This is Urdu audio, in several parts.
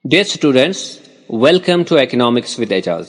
Dear students, welcome to Economics with Ejaz.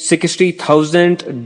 60,000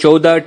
14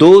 2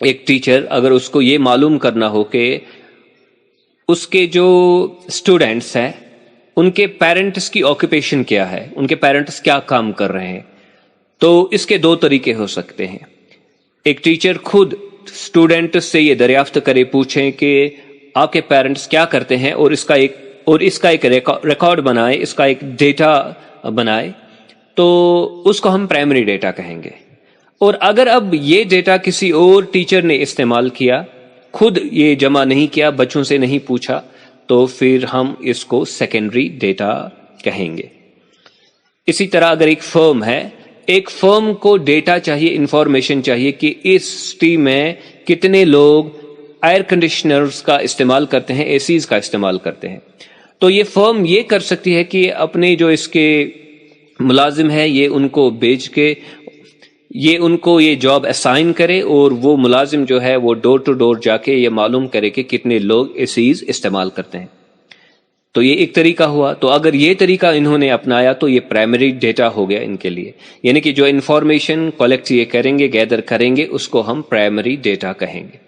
ایک ٹیچر اگر اس کو یہ معلوم کرنا ہو کہ اس کے جو اسٹوڈینٹس ہیں ان کے پیرنٹس کی آکوپیشن کیا ہے، ان کے پیرنٹس کیا کام کر رہے ہیں، تو اس کے دو طریقے ہو سکتے ہیں۔ ایک ٹیچر خود اسٹوڈینٹ سے یہ دریافت کرے، پوچھیں کہ آپ کے پیرنٹس کیا کرتے ہیں، اور اس کا ایک ریکارڈ بنائے، اس کا ایک ڈیٹا بنائے، تو اس کو ہم پرائمری ڈیٹا کہیں گے۔ اور اگر اب یہ ڈیٹا کسی اور ٹیچر نے استعمال کیا، خود یہ جمع نہیں کیا، بچوں سے نہیں پوچھا، تو پھر ہم اس کو سیکنڈری ڈیٹا کہیں گے۔ اسی طرح اگر ایک فرم ہے، ایک فرم کو ڈیٹا چاہیے، انفارمیشن چاہیے کہ اس سٹی میں کتنے لوگ ایئر کنڈیشنرز کا استعمال کرتے ہیں، اے سیز کا استعمال کرتے ہیں، تو یہ فرم یہ کر سکتی ہے کہ اپنے جو اس کے ملازم ہے یہ ان کو بیچ کے ان کو یہ جاب اسائن کرے، اور وہ ملازم جو ہے وہ ڈور ٹو ڈور جا کے یہ معلوم کرے کہ کتنے لوگ اے سیز استعمال کرتے ہیں۔ تو یہ ایک طریقہ ہوا۔ تو اگر یہ طریقہ انہوں نے اپنایا تو یہ پرائمری ڈیٹا ہو گیا ان کے لیے، یعنی کہ جو انفارمیشن کلیکٹ یہ کریں گے، گیدر کریں گے، اس کو ہم پرائمری ڈیٹا کہیں گے۔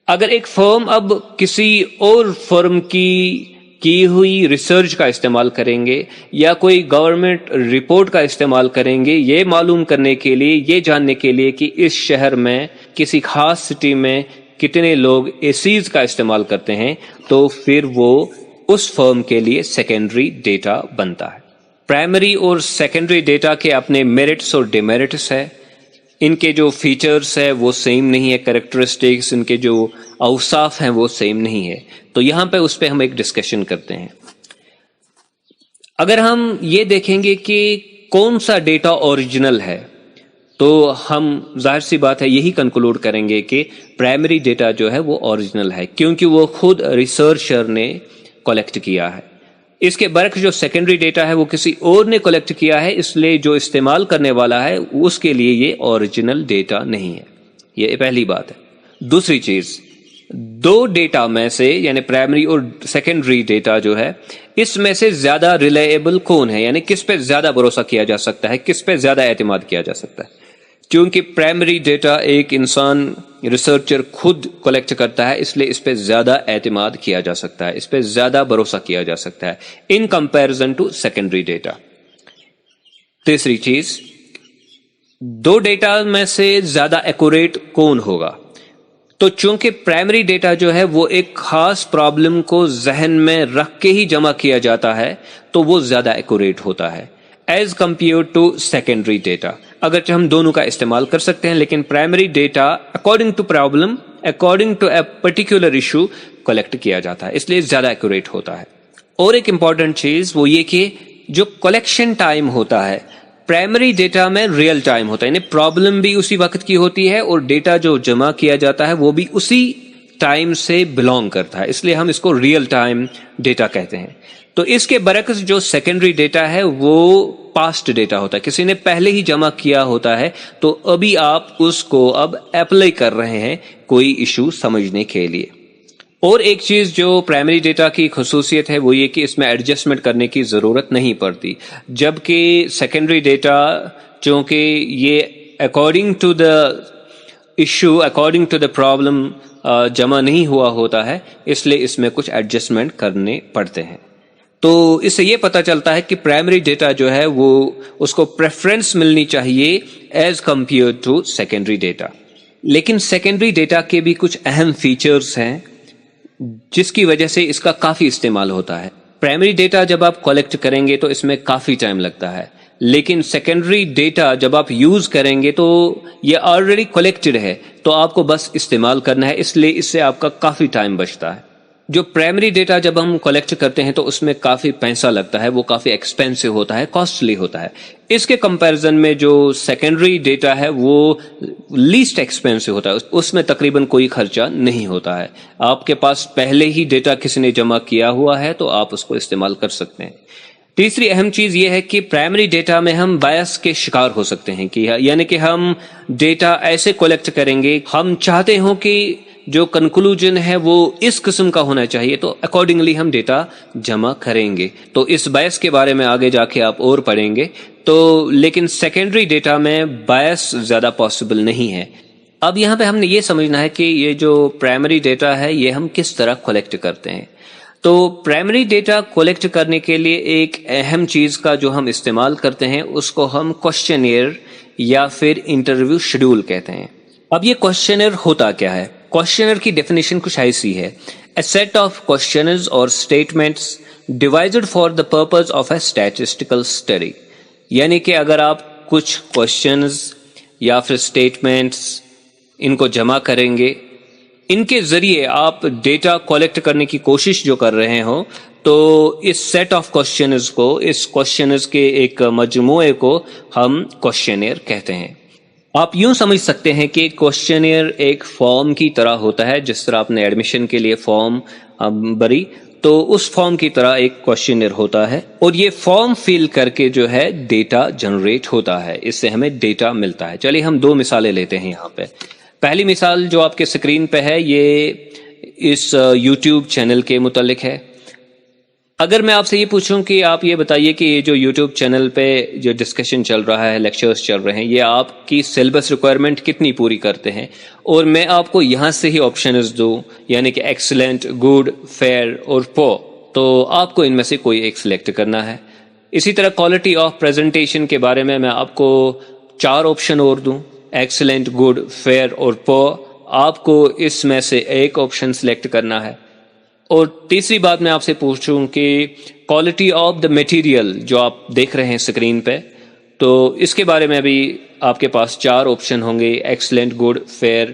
اگر ایک فرم اب کسی اور فرم کی ہوئی ریسرچ کا استعمال کریں گے، یا کوئی گورنمنٹ رپورٹ کا استعمال کریں گے، یہ معلوم کرنے کے لیے، یہ جاننے کے لیے کہ اس شہر میں کسی خاص سٹی میں کتنے لوگ اے سیز کا استعمال کرتے ہیں، تو پھر وہ اس فرم کے لیے سیکنڈری ڈیٹا بنتا ہے۔ پرائمری اور سیکنڈری ڈیٹا کے اپنے میرٹس اور ڈیمیرٹس ہے۔ ان کے جو فیچرز ہے وہ سیم نہیں ہے، کریکٹرسٹکس، ان کے جو اوصاف ہیں وہ سیم نہیں ہے، تو یہاں پہ اس پہ ہم ایک ڈسکشن کرتے ہیں۔ اگر ہم یہ دیکھیں گے کہ کون سا ڈیٹا اوریجنل ہے، تو ہم ظاہر سی بات ہے یہی کنکلوڈ کریں گے کہ پرائمری ڈیٹا جو ہے وہ اوریجنل ہے، کیونکہ وہ خود ریسرچر نے کلیکٹ کیا ہے۔ اس کے برعکس جو سیکنڈری ڈیٹا ہے وہ کسی اور نے کلیکٹ کیا ہے، اس لیے جو استعمال کرنے والا ہے اس کے لیے یہ اوریجنل ڈیٹا نہیں ہے۔ یہ پہلی بات ہے۔ دوسری چیز، دو ڈیٹا میں سے یعنی پرائمری اور سیکنڈری ڈیٹا جو ہے، اس میں سے زیادہ ریلائبل کون ہے، یعنی کس پہ زیادہ بھروسہ کیا جا سکتا ہے، کس پہ زیادہ اعتماد کیا جا سکتا ہے۔ چونکہ پرائمری ڈیٹا ایک انسان ریسرچر خود کلیکٹ کرتا ہے، اس لیے اس پہ زیادہ اعتماد کیا جا سکتا ہے، اس پہ زیادہ بھروسہ کیا جا سکتا ہے in comparison to secondary data. تیسری چیز، دو ڈیٹا میں سے زیادہ ایکوریٹ کون ہوگا؟ تو چونکہ پرائمری ڈیٹا جو ہے وہ ایک خاص پرابلم کو ذہن میں رکھ کے ہی جمع کیا جاتا ہے، تو وہ زیادہ ایکوریٹ ہوتا ہے as compare to secondary data. اگرچہ ہم دونوں کا استعمال کر سکتے ہیں، لیکن primary data according to problem, according to a particular issue collect کیا جاتا ہے، اس لیے زیادہ ایکوریٹ ہوتا ہے۔ اور ایک امپورٹنٹ چیز وہ یہ کہ جو کلیکشن ٹائم ہوتا ہے پرائمری ڈیٹا میں ریئل ٹائم ہوتا ہے، یعنی پرابلم بھی اسی وقت کی ہوتی ہے اور ڈیٹا جو جمع کیا جاتا ہے وہ بھی اسی ٹائم سے بلونگ کرتا ہے، اس لیے ہم اس کو ریئل ٹائم ڈیٹا کہتے ہیں۔ تو اس کے برعکس جو سیکنڈری ڈیٹا ہے وہ پاسٹ ڈیٹا ہوتا ہے، کسی نے پہلے ہی جمع کیا ہوتا ہے، تو ابھی آپ اس کو اب اپلائی کر رہے ہیں کوئی ایشو سمجھنے کے لیے۔ اور ایک چیز جو پرائمری ڈیٹا کی خصوصیت ہے وہ یہ کہ اس میں ایڈجسٹمنٹ کرنے کی ضرورت نہیں پڑتی، جبکہ سیکنڈری ڈیٹا چونکہ یہ according to the issue, according to the problem جمع نہیں ہوا ہوتا ہے، اس لیے اس میں کچھ ایڈجسٹمنٹ کرنے پڑتے ہیں۔ تو اس سے یہ پتہ چلتا ہے کہ پرائمری ڈیٹا جو ہے وہ اس کو پریفرنس ملنی چاہیے as compare to secondary data. لیکن سیکنڈری ڈیٹا کے بھی کچھ اہم فیچرز ہیں جس کی وجہ سے اس کا کافی استعمال ہوتا ہے۔ پرائمری ڈیٹا جب آپ کلیکٹ کریں گے تو اس میں کافی ٹائم لگتا ہے، لیکن سیکنڈری ڈیٹا جب آپ یوز کریں گے تو یہ آلریڈی کلیکٹڈ ہے، تو آپ کو بس استعمال کرنا ہے، اس لیے اس سے آپ کا کافی ٹائم بچتا ہے۔ جو پرائمری ڈیٹا جب ہم کلیکٹ کرتے ہیں تو اس میں کافی پیسہ لگتا ہے، وہ کافی ایکسپینسو ہوتا ہے، کاسٹلی ہوتا ہے۔ اس کے کمپیریزن میں جو سیکنڈری ڈیٹا ہے وہ لیسٹ ایکسپینسو ہوتا ہے، اس میں تقریباً کوئی خرچہ نہیں ہوتا ہے۔ آپ کے پاس پہلے ہی ڈیٹا کسی نے جمع کیا ہوا ہے تو آپ اس کو استعمال کر سکتے ہیں۔ تیسری اہم چیز یہ ہے کہ پرائمری ڈیٹا میں ہم بائس کے شکار ہو سکتے ہیں، یعنی کہ ہم ڈیٹا ایسے کلیکٹ کریں گے، ہم چاہتے ہوں کہ جو کنکلوژن ہے وہ اس قسم کا ہونا چاہیے، تو اکارڈنگلی ہم ڈیٹا جمع کریں گے۔ تو اس بائس کے بارے میں آگے جا کے آپ اور پڑھیں گے۔ تو لیکن سیکنڈری ڈیٹا میں بائس زیادہ پاسبل نہیں ہے۔ اب یہاں پہ ہم نے یہ سمجھنا ہے کہ یہ جو پرائمری ڈیٹا ہے یہ ہم کس طرح کلیکٹ کرتے ہیں. تو پرائمری ڈیٹا کلیکٹ کرنے کے لیے ایک اہم چیز کا جو ہم استعمال کرتے ہیں اس کو ہم کوشچنئر یا پھر انٹرویو شیڈول کہتے ہیں. اب یہ کوشچنئر ہوتا کیا ہے؟ کوشچنئر کی ڈیفینیشن کچھ ایسی ہے: اے سیٹ آف کوشچنز اور statements devised for the purpose of a statistical study. یعنی کہ اگر آپ کچھ کوشچنز یا پھر اسٹیٹمنٹس ان کو جمع کریں گے، ان کے ذریعے آپ ڈیٹا کلیکٹ کرنے کی کوشش جو کر رہے ہوں، تو اس سیٹ آف کوشچنز کو، اس کوشچنز کے ایک مجموعے کو ہم کوشچنئر کہتے ہیں. آپ یوں سمجھ سکتے ہیں کہ کوشچنئر ایک فارم کی طرح ہوتا ہے. جس طرح آپ نے ایڈمیشن کے لیے فارم بھری، تو اس فارم کی طرح ایک کوشچنئر ہوتا ہے، اور یہ فارم فل کر کے جو ہے ڈیٹا جنریٹ ہوتا ہے، اس سے ہمیں ڈیٹا ملتا ہے. چلیے ہم دو مثالیں لیتے ہیں یہاں پہ. پہلی مثال جو آپ کے اسکرین پہ ہے یہ اس یوٹیوب چینل کے متعلق ہے. اگر میں آپ سے یہ پوچھوں کہ آپ یہ بتائیے کہ یہ جو یوٹیوب چینل پہ جو ڈسکشن چل رہا ہے، لیکچرز چل رہے ہیں، یہ آپ کی سلیبس ریکوائرمنٹ کتنی پوری کرتے ہیں، اور میں آپ کو یہاں سے ہی آپشنز دوں، یعنی کہ ایکسلنٹ، گڈ، فیئر اور پور، تو آپ کو ان میں سے کوئی ایک سلیکٹ کرنا ہے. اسی طرح کوالٹی آف پریزنٹیشن کے بارے میں آپ کو 4 آپشن اور دوں، ایکسلنٹ، گڈ، فیئر اور پور، آپ کو اس میں سے ایک آپشن سلیکٹ کرنا ہے. اور تیسری بات میں آپ سے پوچھوں کہ کوالٹی آف دا میٹیریل جو آپ دیکھ رہے ہیں اسکرین پہ، تو اس کے بارے میں بھی آپ کے پاس 4 آپشن ہوں گے، ایکسلنٹ، گڈ، فیئر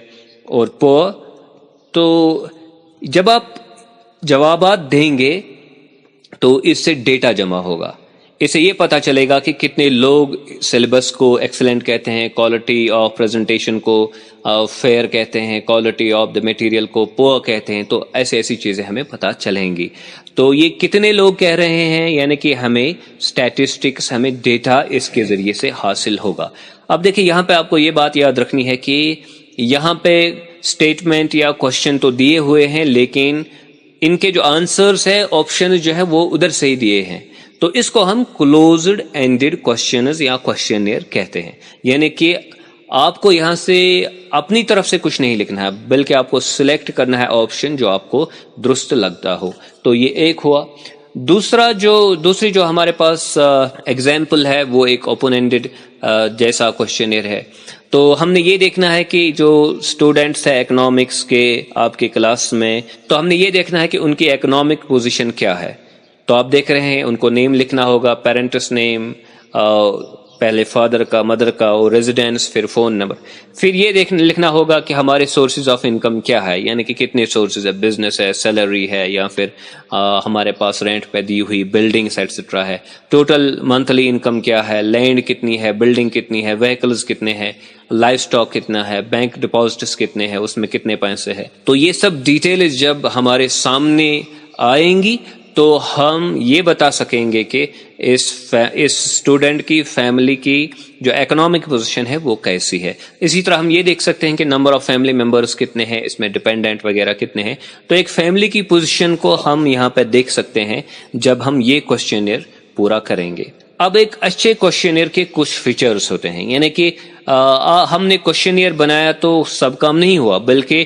اور پور. تو جب آپ جوابات دیں گے تو اس سے ڈیٹا جمع ہوگا. اس سے یہ پتہ چلے گا کہ کتنے لوگ سلیبس کو ایکسلنٹ کہتے ہیں، کوالٹی آف پریزنٹیشن کو فیئر کہتے ہیں، کوالٹی آف دا میٹیریل کو پور کہتے ہیں. تو ایسی چیزیں ہمیں پتہ چلیں گی. تو یہ کتنے لوگ کہہ رہے ہیں، یعنی کہ ہمیں اسٹیٹسٹکس، ہمیں ڈیٹا اس کے ذریعے سے حاصل ہوگا. اب دیکھیں یہاں پہ آپ کو یہ بات یاد رکھنی ہے کہ یہاں پہ اسٹیٹمنٹ یا کوشچن تو دیے ہوئے ہیں، لیکن ان کے جو آنسرز ہیں، آپشن جو ہے وہ ادھر سے ہی دیے ہیں. تو اس کو ہم کلوزڈ اینڈڈ کوشچنز یا کوشچنئر کہتے ہیں. یعنی کہ آپ کو یہاں سے اپنی طرف سے کچھ نہیں لکھنا ہے، بلکہ آپ کو سلیکٹ کرنا ہے آپشن جو آپ کو درست لگتا ہو. تو یہ ایک ہوا. دوسری جو ہمارے پاس ایگزامپل ہے وہ ایک اوپن اینڈڈ جیسا کوشچنئر ہے. تو ہم نے یہ دیکھنا ہے کہ جو اسٹوڈینٹس ہیں اکنامکس کے آپ کے کلاس میں، تو ہم نے یہ دیکھنا ہے کہ ان کی اکنامک پوزیشن کیا ہے. تو آپ دیکھ رہے ہیں ان کو نیم لکھنا ہوگا، پیرنٹس نیم، پہلے فادر کا، مدر کا، اور ریزیڈینس، پھر فون نمبر. پھر یہ لکھنا ہوگا کہ ہمارے سورسز آف انکم کیا ہے، یعنی کہ کتنے سورسز ہے، بزنس ہے، سیلری ہے، یا پھر ہمارے پاس رینٹ پہ دی ہوئی بلڈنگس ایٹسٹرا ہے. ٹوٹل منتھلی انکم کیا ہے، لینڈ کتنی ہے، بلڈنگ کتنی ہے، وہیکلز کتنے ہیں، لائف سٹاک کتنا ہے، بینک ڈپازٹس کتنے ہیں، اس میں کتنے پیسے ہیں. تو یہ سب ڈیٹیلز جب ہمارے سامنے آئیں گی تو ہم یہ بتا سکیں گے کہ اس اسٹوڈنٹ کی فیملی کی جو اکنامک پوزیشن ہے وہ کیسی ہے. اسی طرح ہم یہ دیکھ سکتے ہیں کہ نمبر آف فیملی ممبرس کتنے ہیں، اس میں ڈیپینڈنٹ وغیرہ کتنے ہیں. تو ایک فیملی کی پوزیشن کو ہم یہاں پہ دیکھ سکتے ہیں جب ہم یہ کوشچنئر پورا کریں گے. اب ایک اچھے کوشچنئر کے کچھ فیچرز ہوتے ہیں، یعنی کہ ہم نے کوشچنئر بنایا تو سب کام نہیں ہوا، بلکہ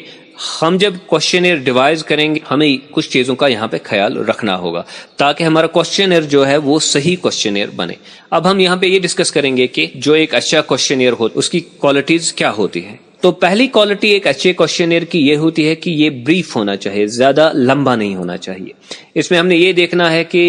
ہم جب کوشچنئر ڈیوائز کریں گے ہمیں کچھ چیزوں کا یہاں پہ خیال رکھنا ہوگا تاکہ ہمارا کوشچنئر جو ہے وہ صحیح کوشچنئر بنے. اب ہم یہاں پہ یہ ڈسکس کریں گے کہ جو ایک اچھا کوشچنئر ہو اس کی کوالٹیز کیا ہوتی ہیں. تو پہلی کوالٹی ایک اچھے کوشچنئر کی یہ ہوتی ہے کہ یہ بریف ہونا چاہیے، زیادہ لمبا نہیں ہونا چاہیے. اس میں ہم نے یہ دیکھنا ہے کہ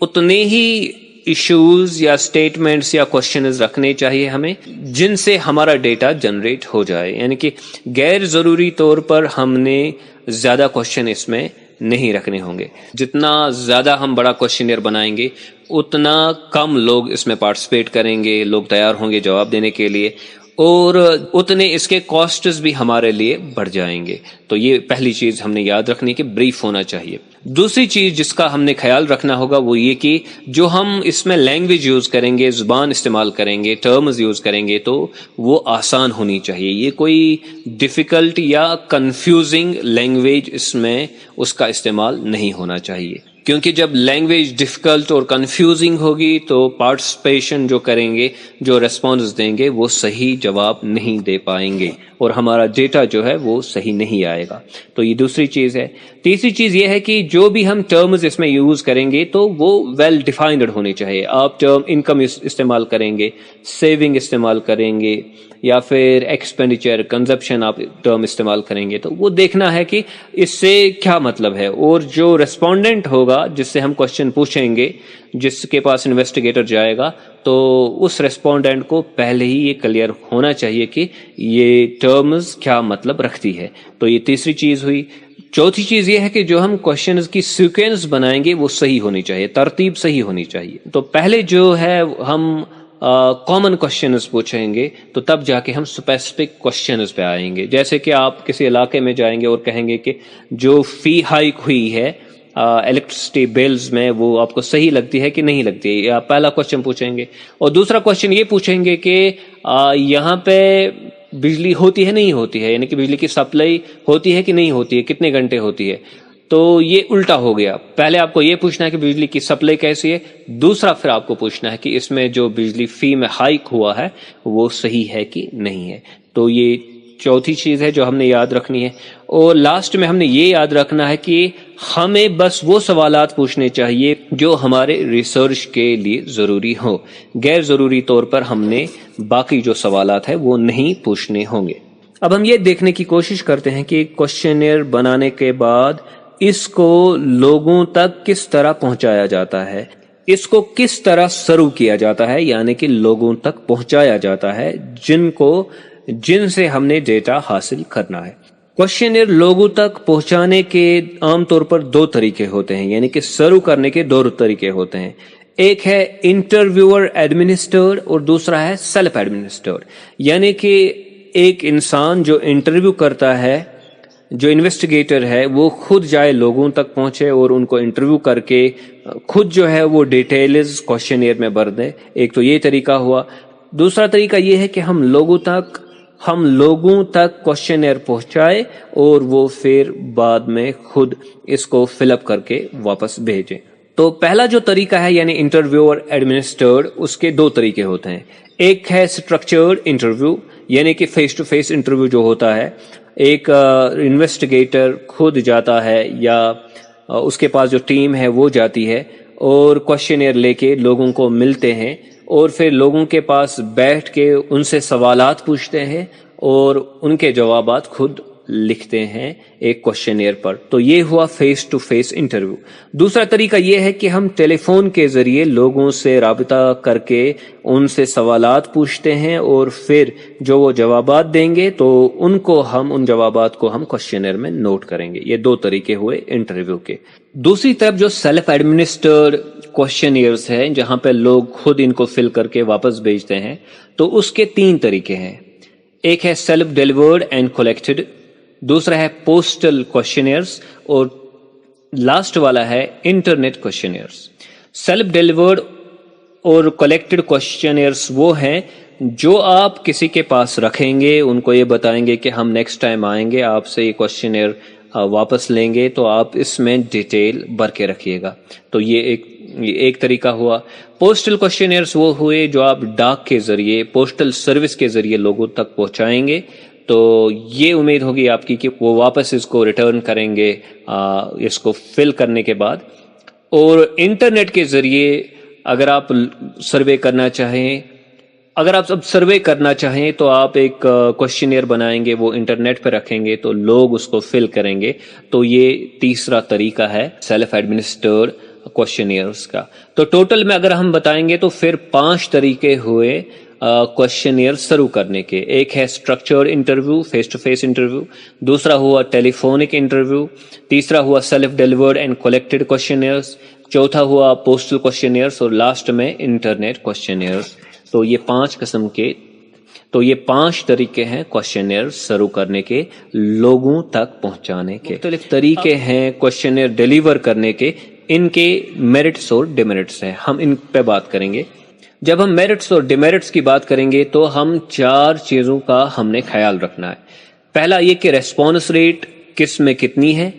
اتنے ہی ایشوز یا اسٹیٹمنٹس یا کوشچنز رکھنے چاہیے ہمیں جن سے ہمارا ڈیٹا جنریٹ ہو جائے. یعنی کہ غیر ضروری طور پر ہم نے زیادہ کوشچن اس میں نہیں رکھنے ہوں گے. جتنا زیادہ ہم بڑا کوشچنئر بنائیں گے اتنا کم لوگ اس میں پارٹیسپیٹ کریں گے، لوگ تیار ہوں گے جواب دینے کے لیے، اور اتنے اس کے کاسٹس بھی ہمارے لیے بڑھ جائیں گے. تو یہ پہلی چیز ہم نے یاد رکھنی کہ بریف ہونا چاہیے. دوسری چیز جس کا ہم نے خیال رکھنا ہوگا وہ یہ کہ جو ہم اس میں لینگویج یوز کریں گے، زبان استعمال کریں گے، ٹرمز یوز کریں گے، تو وہ آسان ہونی چاہیے. یہ کوئی ڈیفیکلٹ یا کنفیوزنگ لینگویج اس میں اس کا استعمال نہیں ہونا چاہیے. کیونکہ جب لینگویج ڈفیکلٹ اور کنفیوزنگ ہوگی تو پارٹیسپیشن جو کریں گے، جو ریسپانس دیں گے، وہ صحیح جواب نہیں دے پائیں گے اور ہمارا ڈیٹا جو ہے وہ صحیح نہیں آئے گا. تو یہ دوسری چیز ہے. تیسری چیز یہ ہے کہ جو بھی ہم ٹرمز اس میں یوز کریں گے تو وہ ویل ڈیفائنڈ ہونے چاہیے. آپ ٹرم انکم استعمال کریں گے، سیونگ استعمال کریں گے، یا پھر ایکسپینڈیچر کنزپشن آپ ٹرم استعمال کریں گے، تو وہ دیکھنا ہے کہ اس سے کیا مطلب ہے. اور جو ریسپونڈنٹ ہوگا جس سے ہم کوشچن پوچھیں گے، جس کے پاس انویسٹیگیٹر جائے گا، تو اس ریسپونڈنٹ کو پہلے ہی یہ کلیئر ہونا چاہیے کہ یہ ٹرمز کیا مطلب رکھتی ہے. تو یہ تیسری چیز ہوئی. چوتھی چیز یہ ہے کہ جو ہم کوشچنز کی سیکوینس بنائیں گے وہ صحیح ہونی چاہیے، ترتیب صحیح ہونی چاہیے. تو پہلے جو ہے ہم کامن کوشچنز پوچھیں گے، تو تب جا کے ہم اسپیسیفک کوشچنز پہ آئیں گے. جیسے کہ آپ کسی علاقے میں جائیں گے اور کہیں گے کہ جو فی ہائک ہوئی ہے الیکٹرسٹی بلز میں، وہ آپ کو صحیح لگتی ہے کہ نہیں لگتی ہے، یا پہلا کوشچن پوچھیں گے. اور دوسرا کوشچن یہ پوچھیں گے کہ یہاں پہ بجلی ہوتی ہے نہیں ہوتی ہے، یعنی کہ بجلی کی سپلائی ہوتی ہے کہ نہیں ہوتی ہے، کتنے گھنٹے ہوتی ہے. تو یہ الٹا ہو گیا. پہلے آپ کو یہ پوچھنا ہے کہ بجلی کی سپلائی کیسی ہے، دوسرا پھر آپ کو پوچھنا ہے کہ اس میں جو بجلی فی میں ہائک ہوا ہے وہ صحیح ہے کہ نہیں ہے. تو یہ چوتھی چیز ہے جو ہم نے یاد رکھنی ہے. اور لاسٹ میں ہم نے یہ یاد رکھنا ہے کہ ہمیں بس وہ سوالات پوچھنے چاہیے جو ہمارے ریسرچ کے لیے ضروری ہو. غیر ضروری طور پر ہم نے باقی جو سوالات ہیں وہ نہیں پوچھنے ہوں گے. اب ہم یہ دیکھنے کی کوشش کرتے ہیں کہ کوشچنئر بنانے کے بعد اس کو لوگوں تک کس طرح پہنچایا جاتا ہے، اس کو کس طرح سرو کیا جاتا ہے، یعنی کہ لوگوں تک پہنچایا جاتا ہے جن سے ہم نے ڈیٹا حاصل کرنا ہے. کوشچنئر لوگوں تک پہنچانے کے عام طور پر دو طریقے ہوتے ہیں، یعنی کہ سرو کرنے کے دو طریقے ہوتے ہیں. ایک ہے انٹرویور ایڈمنسٹرڈ اور دوسرا ہے سیلف ایڈمنسٹرڈ. یعنی کہ ایک انسان جو انٹرویو کرتا ہے، جو انویسٹیگیٹر ہے، وہ خود جائے لوگوں تک پہنچے اور ان کو انٹرویو کر کے خود جو ہے وہ ڈیٹیلز کوشچنئر میں بھر دے. ایک تو یہ طریقہ ہوا. دوسرا طریقہ یہ ہے کہ ہم لوگوں تک کوشچنئر پہنچائے اور وہ پھر بعد میں خود اس کو فل اپ کر کے واپس بھیجیں. تو پہلا جو طریقہ ہے یعنی انٹرویور ایڈمنسٹرڈ، اس کے دو طریقے ہوتے ہیں. ایک ہے اسٹرکچرڈ انٹرویو، یعنی کہ فیس ٹو فیس انٹرویو جو ہوتا ہے. ایک انویسٹیگیٹر خود جاتا ہے یا اس کے پاس جو ٹیم ہے وہ جاتی ہے اور کوشچنئر لے کے لوگوں کو ملتے ہیں اور پھر لوگوں کے پاس بیٹھ کے ان سے سوالات پوچھتے ہیں اور ان کے جوابات خود لکھتے ہیں ایک کوشچنئر پر. تو یہ ہوا فیس ٹو فیس انٹرویو. دوسرا طریقہ یہ ہے کہ ہم ٹیلی فون کے ذریعے لوگوں سے رابطہ کر کے ان سے سوالات پوچھتے ہیں اور پھر جو وہ جوابات دیں گے تو ان جوابات کو ہم کوشچنئر میں نوٹ کریں گے. یہ دو طریقے ہوئے انٹرویو کے. دوسری طرف جو سیلف ایڈمنسٹرڈ کوشچنئرز ہیں جہاں پہ لوگ خود ان کو فل کر کے واپس بھیجتے ہیں، تو اس کے تین طریقے ہیں. ایک ہے سیلف ڈیلیورڈ اینڈ کلیکٹڈ، دوسرا ہے پوسٹل کوشچنئرز اور لاسٹ والا ہے انٹرنیٹ کوشچنئرز. سیلف ڈیلیورڈ اور کلیکٹڈ کوشچنئرز وہ ہیں جو آپ کسی کے پاس رکھیں گے، ان کو یہ بتائیں گے کہ ہم نیکسٹ ٹائم آئیں گے، آپ سے یہ کوشچنئر واپس لیں گے، تو آپ اس میں ڈیٹیل بھر کے رکھیے گا. تو یہ ایک طریقہ ہوا. پوسٹل کوشچنئرز وہ ہوئے جو آپ ڈاک کے ذریعے، پوسٹل سروس کے ذریعے لوگوں تک پہنچائیں گے. تو یہ امید ہوگی آپ کی کہ وہ واپس اس کو ریٹرن کریں گے اس کو فل کرنے کے بعد. اور انٹرنیٹ کے ذریعے اگر آپ سروے کرنا چاہیں تو آپ ایک کوشچنئر بنائیں گے، وہ انٹرنیٹ پہ رکھیں گے تو لوگ اس کو فل کریں گے. تو یہ تیسرا طریقہ ہے سیلف ایڈمنسٹرڈ کوشچنئرز کا. تو ٹوٹل میں اگر ہم بتائیں گے تو پھر 5 طریقے ہوئے کوشچنئر سرو کرنے کے. ایک ہے structured interview, face to face interview. دوسرا ہوا ٹیلی فونک انٹرویو. تیسرا ہوا self delivered and collected questionnaires. چوتھا ہوا پوسٹل کوشچنئرز اور لاسٹ میں انٹرنیٹ کوشچنئرز. تو یہ 5 طریقے ہیں کوشچنئر سرو کرنے کے، لوگوں تک پہنچانے کے. مختلف طریقے ہیں کوشچنئر ڈیلیور کرنے کے. ان کے میرٹس اور ڈیمیرٹس ہیں، ہم ان پہ بات کریں گے. جب ہم میرٹس اور ڈیمیرٹس کی بات کریں گے تو ہم 4 چیزوں کا ہم نے خیال رکھنا ہے. پہلا یہ کہ ریسپانس ریٹ کس میں کتنی ہے.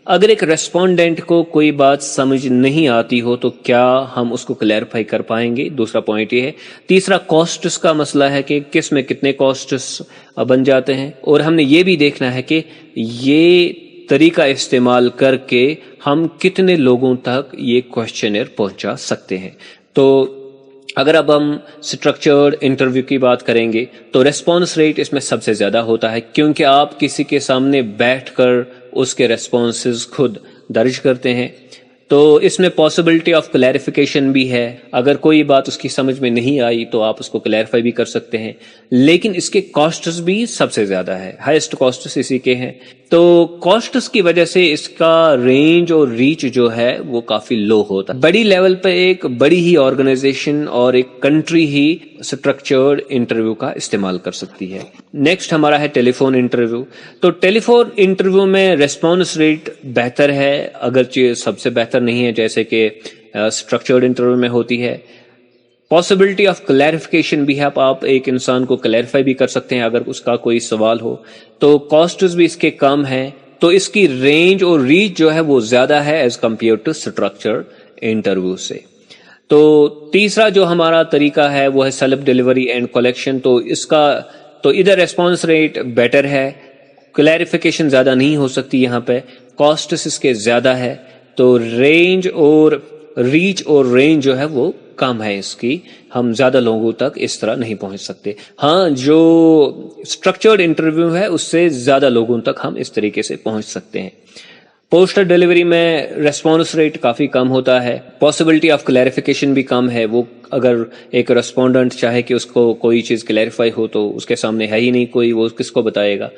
اگر ایک ریسپونڈنٹ کو کوئی بات سمجھ نہیں آتی ہو تو کیا ہم اس کو کلیئرفائی کر پائیں گے؟ دوسرا پوائنٹ یہ ہے. تیسرا کاسٹس کا مسئلہ ہے کہ کس میں کتنے کاسٹس بن جاتے ہیں، اور ہم نے یہ بھی دیکھنا ہے کہ یہ طریقہ استعمال کر کے ہم کتنے لوگوں تک یہ کوشچنر پہنچا سکتے ہیں. تو اگر اب ہم سٹرکچرڈ انٹرویو کی بات کریں گے تو ریسپانس ریٹ اس میں سب سے زیادہ ہوتا ہے، کیونکہ آپ کسی کے سامنے بیٹھ کر اس کے ریسپانسز خود درج کرتے ہیں. تو اس میں پاسبلٹی آف کلیریفیکیشن بھی ہے، اگر کوئی بات اس کی سمجھ میں نہیں آئی تو آپ اس کو کلیریفائی بھی کر سکتے ہیں. لیکن اس کے کاسٹس بھی سب سے زیادہ ہے، ہائیسٹ کاسٹس اسی کے ہیں. تو کاسٹس کی وجہ سے اس کا رینج اور ریچ جو ہے وہ کافی لو ہوتا ہے. بڑی لیول پہ ایک بڑی ہی آرگنائزیشن اور ایک کنٹری ہی سٹرکچرڈ انٹرویو کا استعمال کر سکتی ہے. نیکسٹ ہمارا ہے ٹیلی فون انٹرویو. تو ٹیلی فون انٹرویو میں ریسپانس ریٹ بہتر ہے، اگرچہ سب سے بہتر نہیں ہے جیسے کہ سٹرکچرڈ انٹرویو میں ہوتی ہے. پاسبلٹی آف کلیریفیکیشن بھی ہے، آپ ایک انسان کو کلیریفائی بھی کر سکتے ہیں اگر اس کا کوئی سوال ہو. تو کاسٹس بھی اس کے کم ہیں، تو اس کی رینج اور ریچ جو ہے وہ زیادہ ہے as compare to structured interview سے. تو تیسرا جو ہمارا طریقہ ہے وہ ہے سیلف ڈیلیوری اینڈ کلیکشن. تو اس کا تو ادھر ریسپانس ریٹ بیٹر ہے، کلیریفیکیشن زیادہ نہیں ہو سکتی یہاں پہ، کاسٹس اس کے زیادہ ہے. تو رینج اور ریچ اور رینج جو ہے وہ کم ہے اس کی، ہم زیادہ لوگوں تک اس طرح نہیں پہنچ سکتے. ہاں جو سٹرکچرڈ انٹرویو ہے اس سے زیادہ لوگوں تک ہم اس طریقے سے پہنچ سکتے ہیں. پوسٹل ڈیلیوری میں ریسپانس ریٹ کافی کم ہوتا ہے، پاسبلٹی آف کلیریفیکیشن بھی کم ہے. وہ اگر ایک ریسپونڈنٹ چاہے کہ اس کو کوئی چیز کلیریفائی ہو تو اس کے سامنے ہے ہی نہیں کوئی، وہ کس کو بتائے گا.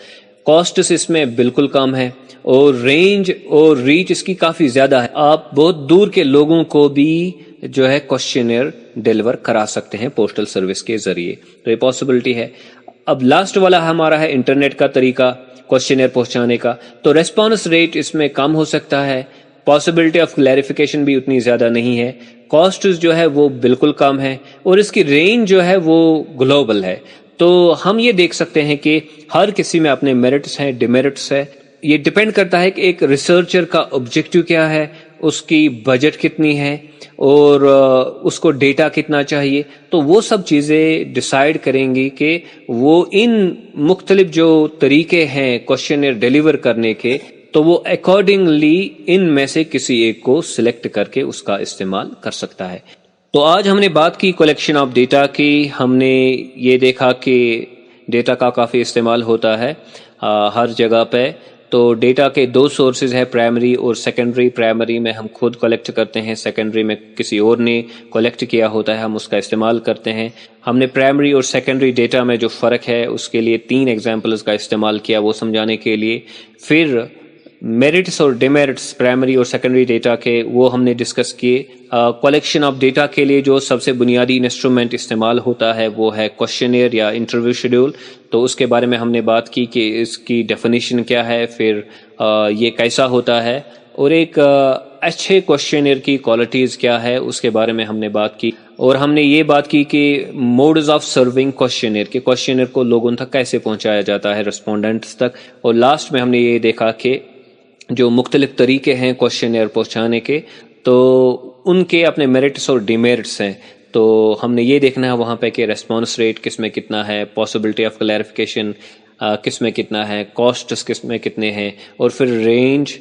کاسٹس اس میں بالکل کم ہے، اور رینج اور ریچ اس کی کافی زیادہ ہے. آپ بہت دور کے لوگوں کو بھی جو ہے کوشچنر ڈیلیور کرا سکتے ہیں پوسٹل سروس کے ذریعے، تو یہ پاسبلٹی ہے. اب لاسٹ والا ہمارا ہے انٹرنیٹ کا طریقہ کوشچنر پہنچانے کا. تو ریسپانس ریٹ اس میں کم ہو سکتا ہے، پاسبلٹی آف کلیریفیکیشن بھی اتنی زیادہ نہیں ہے، کاسٹس جو ہے وہ بالکل کم ہے، اور اس کی رینج جو ہے وہ گلوبل ہے. تو ہم یہ دیکھ سکتے ہیں کہ ہر کسی میں اپنے میرٹس ہیں، ڈیمیرٹس ہے. یہ ڈیپینڈ کرتا ہے کہ ایک ریسرچر کا آبجیکٹو کیا ہے، اس کی بجٹ کتنی ہے، اور اس کو ڈیٹا کتنا چاہیے. تو وہ سب چیزیں ڈیسائیڈ کریں گی کہ وہ ان مختلف جو طریقے ہیں کوشچنر ڈیلیور کرنے کے، تو وہ اکارڈنگلی ان میں سے کسی ایک کو سلیکٹ کر کے اس کا استعمال کر سکتا ہے. تو آج ہم نے بات کی کلیکشن آف ڈیٹا کی. ہم نے یہ دیکھا کہ ڈیٹا کا کافی استعمال ہوتا ہے ہر جگہ پہ. تو ڈیٹا کے دو سورسز ہیں، پرائمری اور سیکنڈری. پرائمری میں ہم خود کلیکٹ کرتے ہیں، سیکنڈری میں کسی اور نے کلیکٹ کیا ہوتا ہے، ہم اس کا استعمال کرتے ہیں. ہم نے پرائمری اور سیکنڈری ڈیٹا میں جو فرق ہے اس کے لیے 3 ایگزامپلز کا استعمال کیا وہ سمجھانے کے لیے. پھر میرٹس اور ڈیمیرٹس پرائمری اور سیکنڈری ڈیٹا کے وہ ہم نے ڈسکس کیے. کلیکشن آف ڈیٹا کے لیے جو سب سے بنیادی انسٹرومنٹ استعمال ہوتا ہے وہ ہے کوشچنر یا انٹرویو شیڈول. تو اس کے بارے میں ہم نے بات کی کہ اس کی ڈیفینیشن کیا ہے، پھر یہ کیسا ہوتا ہے، اور ایک اچھے کوشچنر کی کوالٹیز کیا ہے اس کے بارے میں ہم نے بات کی. اور ہم نے یہ بات کی کہ موڈز آف سرونگ کوشچنر، کہ کوشچنر کو لوگوں تک کیسے پہنچایا جاتا ہے، ریسپونڈنٹس تک. اور لاسٹ میں ہم نے یہ دیکھا کہ جو مختلف طریقے ہیں کوشچنر پہنچانے کے، تو ان کے اپنے میرٹس اور ڈیمیرٹس ہیں. تو ہم نے یہ دیکھنا ہے وہاں پہ کہ ریسپانس ریٹ کس میں کتنا ہے، پاسبلٹی آف کلیریفیکیشن کس میں کتنا ہے، کاسٹس کس میں کتنے ہیں، اور پھر رینج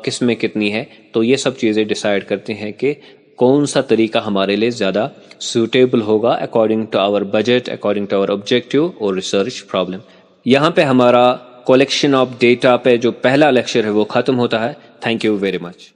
کس میں کتنی ہے. تو یہ سب چیزیں ڈیسائیڈ کرتے ہیں کہ کون سا طریقہ ہمارے لیے زیادہ سوٹیبل ہوگا according to our budget, according to our objective اور ریسرچ پرابلم. یہاں پہ ہمارا کلیکشن آف ڈیٹا پہ جو پہلا لیکچر ہے وہ ختم ہوتا ہے. Thank you very much.